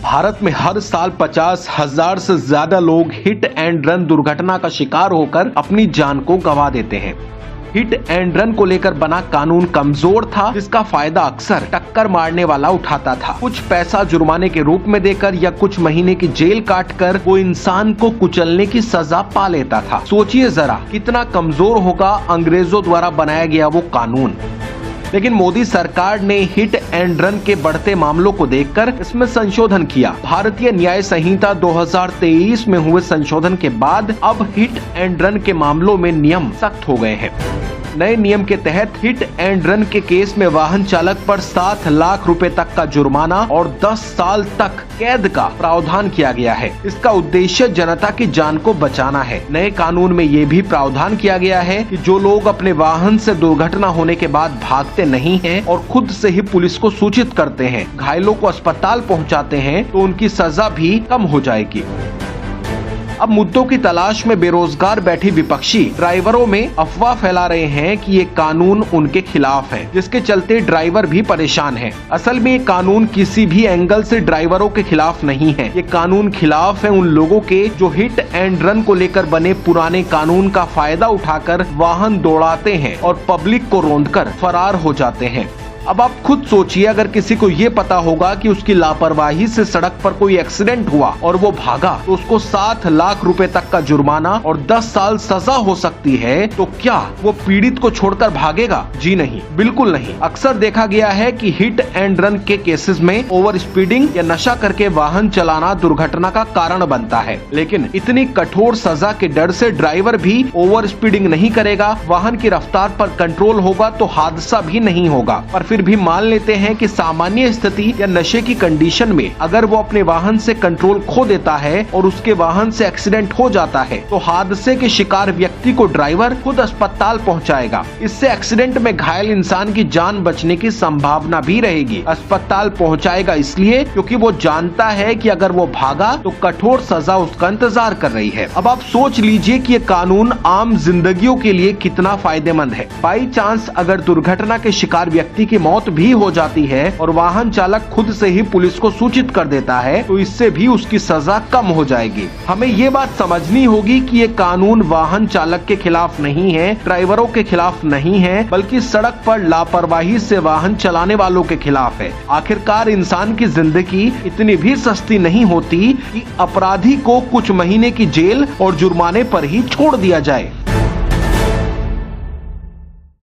भारत में हर साल 50,000 से ज्यादा लोग हिट एंड रन दुर्घटना का शिकार होकर अपनी जान को गंवा देते हैं। हिट एंड रन को लेकर बना कानून कमजोर था, जिसका फायदा अक्सर टक्कर मारने वाला उठाता था। कुछ पैसा जुर्माने के रूप में देकर या कुछ महीने की जेल काटकर वो इंसान को कुचलने की सजा पा लेता था। सोचिए जरा कितना कमजोर होगा अंग्रेजों द्वारा बनाया गया वो कानून। लेकिन मोदी सरकार ने हिट एंड रन के बढ़ते मामलों को देखकर इसमें संशोधन किया। भारतीय न्याय संहिता 2023 में हुए संशोधन के बाद अब हिट एंड रन के मामलों में नियम सख्त हो गए हैं। नए नियम के तहत हिट एंड रन के केस में वाहन चालक पर 7 लाख रुपए तक का जुर्माना और 10 साल तक कैद का प्रावधान किया गया है। इसका उद्देश्य जनता की जान को बचाना है। नए कानून में ये भी प्रावधान किया गया है कि जो लोग अपने वाहन से दुर्घटना होने के बाद भागते नहीं हैं और खुद से ही पुलिस को सूचित करते हैं, घायलों को अस्पताल पहुंचाते हैं, तो उनकी सजा भी कम हो जाएगी। अब मुद्दों की तलाश में बेरोजगार बैठी विपक्षी ड्राइवरों में अफवाह फैला रहे हैं कि ये कानून उनके खिलाफ है, जिसके चलते ड्राइवर भी परेशान हैं। असल में ये कानून किसी भी एंगल से ड्राइवरों के खिलाफ नहीं है। ये कानून खिलाफ है उन लोगों के जो हिट एंड रन को लेकर बने पुराने कानून का फायदा उठाकर वाहन दौड़ाते हैं और पब्लिक को रौंदकर फरार हो जाते हैं। अब आप खुद सोचिए, अगर किसी को ये पता होगा कि उसकी लापरवाही से सड़क पर कोई एक्सीडेंट हुआ और वो भागा तो उसको 7 लाख रुपए तक का जुर्माना और 10 साल सजा हो सकती है, तो क्या वो पीड़ित को छोड़कर भागेगा? जी नहीं, बिल्कुल नहीं। अक्सर देखा गया है कि हिट एंड रन के केसेस में ओवर स्पीडिंग या नशा करके वाहन चलाना दुर्घटना का कारण बनता है। लेकिन इतनी कठोर सजा के डर से ड्राइवर भी ओवर स्पीडिंग नहीं करेगा, वाहन की रफ्तार पर कंट्रोल होगा तो हादसा भी नहीं होगा। पर फिर भी मान लेते हैं कि सामान्य स्थिति या नशे की कंडीशन में अगर वो अपने वाहन से कंट्रोल खो देता है और उसके वाहन से एक्सीडेंट हो जाता है, तो हादसे के शिकार व्यक्ति को ड्राइवर खुद अस्पताल पहुंचाएगा। इससे एक्सीडेंट में घायल इंसान की जान बचने की संभावना भी रहेगी। अस्पताल पहुंचाएगा इसलिए क्योंकि वो जानता है कि अगर वो भागा तो कठोर सजा उसका इंतजार कर रही है। अब आप सोच लीजिए कि ये कानून आम जिंदगियों के लिए कितना फायदेमंद है। बाई चांस अगर दुर्घटना के शिकार व्यक्ति की मौत भी हो जाती है और वाहन चालक खुद से ही पुलिस को सूचित कर देता है, तो इससे भी उसकी सजा कम हो जाएगी। हमें ये बात समझनी होगी कि ये कानून वाहन चालक के खिलाफ नहीं है, ड्राइवरों के खिलाफ नहीं है, बल्कि सड़क पर लापरवाही से वाहन चलाने वालों के खिलाफ है। आखिरकार इंसान की जिंदगी इतनी भी सस्ती नहीं होती कि अपराधी को कुछ महीने की जेल और जुर्माने पर ही छोड़ दिया जाए।